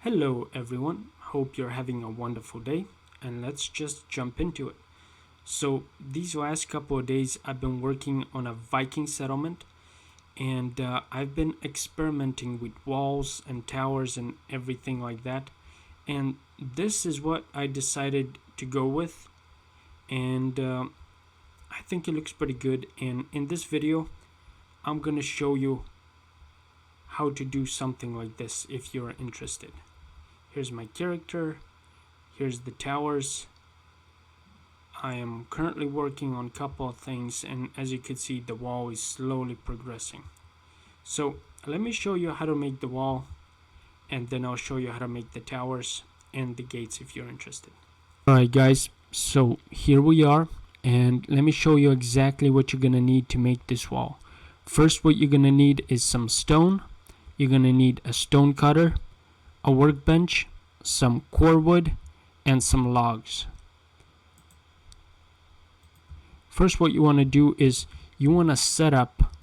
Hello everyone, hope you're having a wonderful day and let's just jump into it. So these last couple of days I've been working on a Viking settlement and I've been experimenting with walls and towers and everything like that, and this is what I decided to go with, and I think it looks pretty good. And in this video I'm gonna show you how to do something like this if you're interested. Here's my character, here's the towers. I am currently working on a couple of things, and as you can see the wall is slowly progressing. So let me show you how to make the wall, and then I'll show you how to make the towers and the gates if you're interested. Alright guys, so here we are, and let me show you exactly what you're gonna need to make this wall. First, what you're gonna need is some stone. You're gonna need a stone cutter, a workbench, some core wood, and some logs. First, what you want to do is you want to set up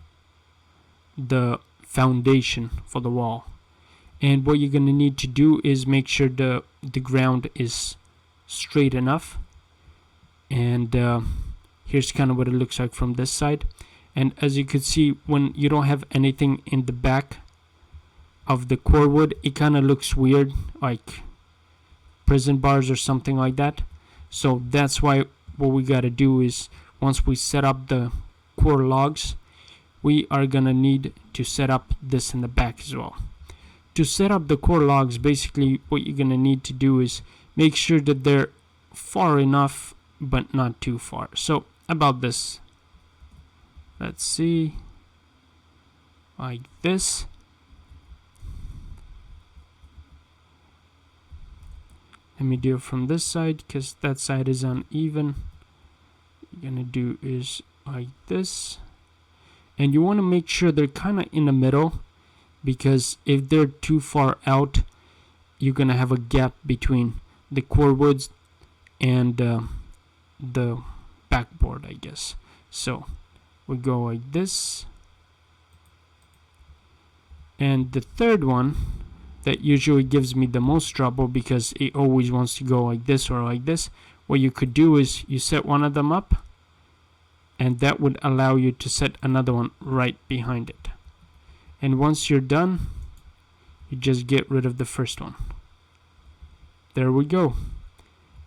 the foundation for the wall, and what you're going to need to do is make sure the ground is straight enough. And here's kind of what it looks like from this side. And as you can see, when you don't have anything in the back of the core wood, it kind of looks weird, like prison bars or something like that. So that's why what we got to do is, once we set up the core logs, we are gonna need to set up this in the back as well. To set up the core logs, basically what you're gonna need to do is make sure that they're far enough but not too far. So about this, let's see, like this. Let me do it from this side because that side is uneven. What you're gonna do is like this, and you want to make sure they're kind of in the middle, because if they're too far out, you're gonna have a gap between the core woods and the backboard, I guess. So we go like this, and the third one that usually gives me the most trouble because it always wants to go like this or like this. What you could do is you set one of them up, and that would allow you to set another one right behind it. And once you're done, you just get rid of the first one. There we go.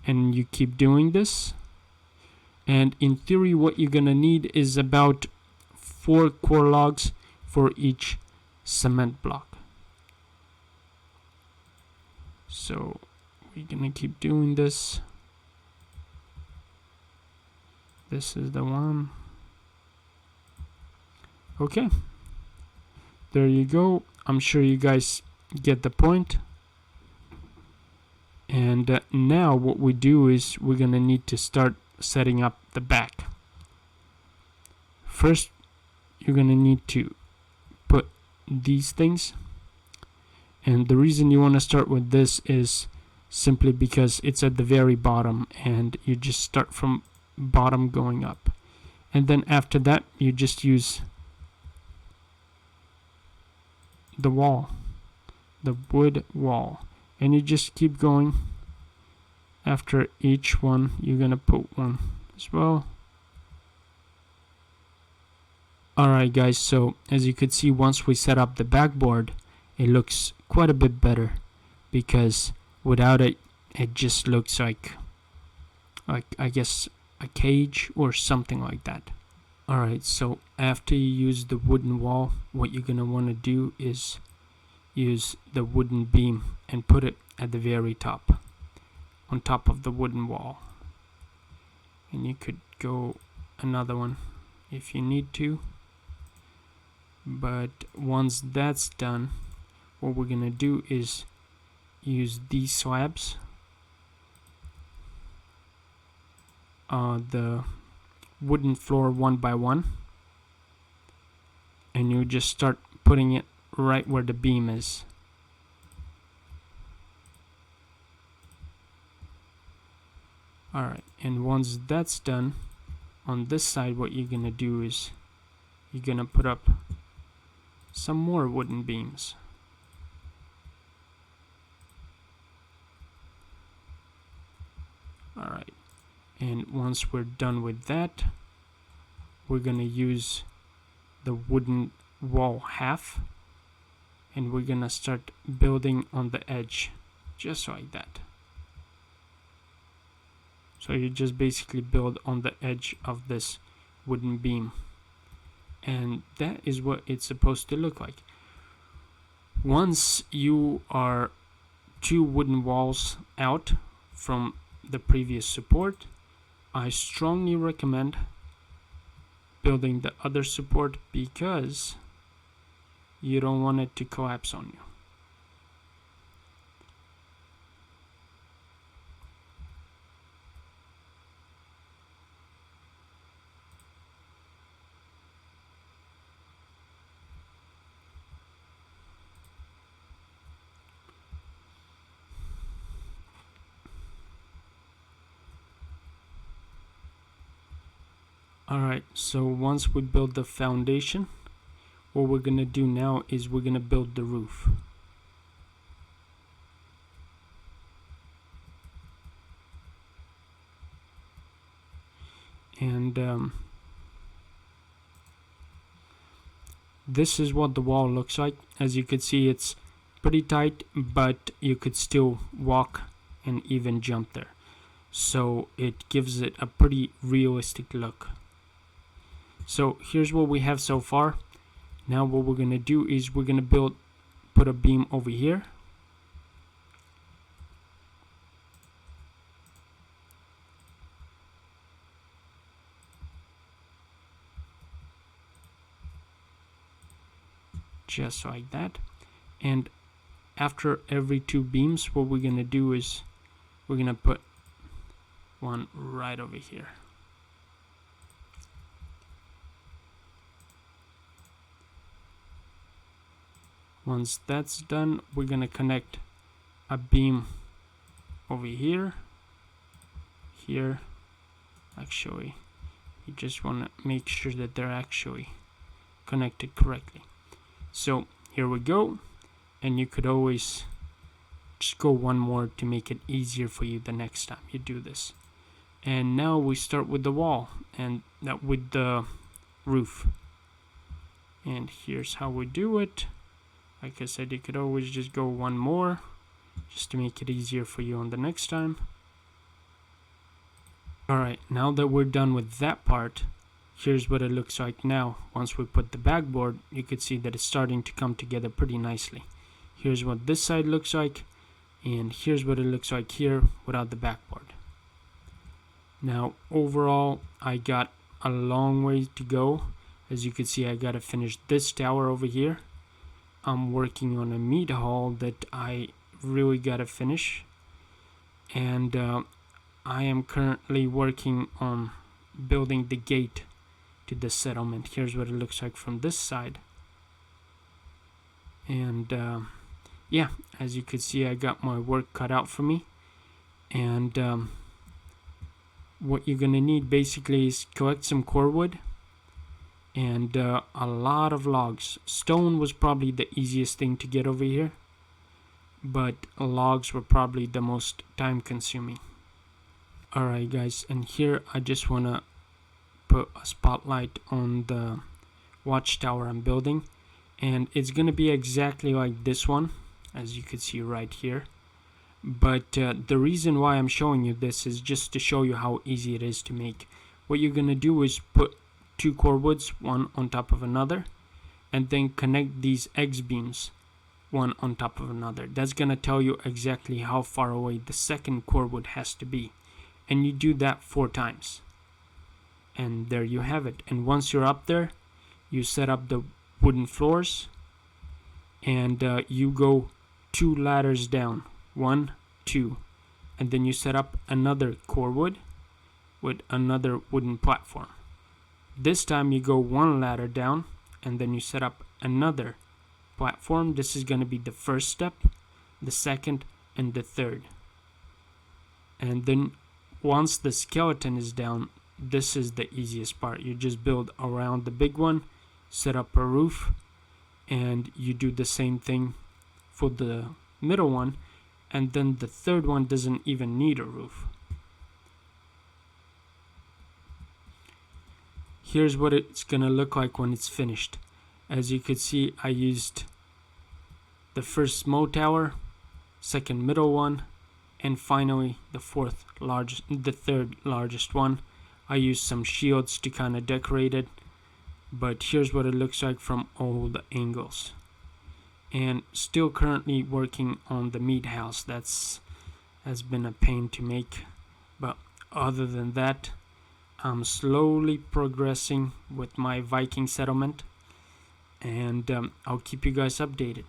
And you keep doing this. And in theory, what you're gonna need is about 4 core logs for each cement block. So we're gonna keep doing this. This is the one. Okay, there you go. I'm sure you guys get the point. And now what we do is we're gonna need to start setting up the back. First, you're gonna need to put these things. And the reason you want to start with this is simply because it's at the very bottom, and you just start from bottom going up. And then after that, you just use the wall, the wood wall, and you just keep going. After each one, you're gonna put one as well. Alright guys, so as you could see, once we set up the backboard, it looks quite a bit better, because without it, it just looks like I guess a cage or something like that. Alright, so after you use the wooden wall, what you're gonna want to do is use the wooden beam and put it at the very top, on top of the wooden wall. And you could go another one if you need to, but once that's done, what we're gonna do is use these slabs, the wooden floor 1 by 1, and you just start putting it right where the beam is. Alright, and once that's done, on this side what you're gonna do is you're gonna put up some more wooden beams. All right, and once we're done with that, we're gonna use the wooden wall half, and we're gonna start building on the edge, just like that. So you just basically build on the edge of this wooden beam, and that is what it's supposed to look like. Once you are 2 wooden walls out from the previous support, I strongly recommend building the other support because you don't want it to collapse on you. Alright, so once we build the foundation, what we're going to do now is we're going to build the roof. And this is what the wall looks like. As you can see, it's pretty tight, but you could still walk and even jump there. So it gives it a pretty realistic look. So here's what we have so far. Now what we're going to do is we're going to put a beam over here. Just like that. And after every 2 beams, what we're going to do is we're going to put one right over here. Once that's done, we're going to connect a beam over here. Here, actually, you just want to make sure that they're actually connected correctly. So here we go, and you could always just go one more to make it easier for you the next time you do this. And now we start with the wall and with the roof. And here's how we do it. Like I said, you could always just go one more just to make it easier for you on the next time. Alright, now that we're done with that part, here's what it looks like now. Once we put the backboard, you could see that it's starting to come together pretty nicely. Here's what this side looks like, and here's what it looks like here without the backboard. Now overall, I got a long way to go. As you can see, I gotta finish this tower over here. I'm working on a meat hall that I really gotta finish, and I am currently working on building the gate to the settlement. Here's what it looks like from this side. And yeah, as you can see, I got my work cut out for me. And what you're gonna need basically is collect some core wood and a lot of logs. Stone was probably the easiest thing to get over here, but logs were probably the most time consuming. Alright guys, and here I just want to put a spotlight on the watchtower I'm building, and it's going to be exactly like this one, as you can see right here. But the reason why I'm showing you this is just to show you how easy it is to make. What you're going to do is put 2 core woods, one on top of another, and then connect these X beams one on top of another. That's going to tell you exactly how far away the second core wood has to be. And you do that 4 times. And there you have it. And once you're up there, you set up the wooden floors, and you go 2 ladders down. 1, 2. And then you set up another core wood with another wooden platform. This time you go 1 ladder down, and then you set up another platform. This is going to be the first step, the second, and the third. And then once the skeleton is down, this is the easiest part. You just build around the big one, set up a roof, and you do the same thing for the middle one, and then the third one doesn't even need a roof. here's what it's gonna look like when it's finished. As you could see, I used the first small tower, second middle one, and finally the third largest one. I used some shields to kind of decorate it, but here's what it looks like from all the angles. And still currently working on the meat house. Has been a pain to make, but other than that, I'm slowly progressing with my Viking settlement, and I'll keep you guys updated.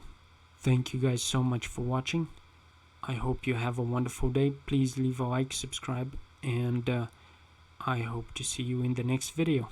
Thank you guys so much for watching. I hope you have a wonderful day. Please leave a like, subscribe, and I hope to see you in the next video.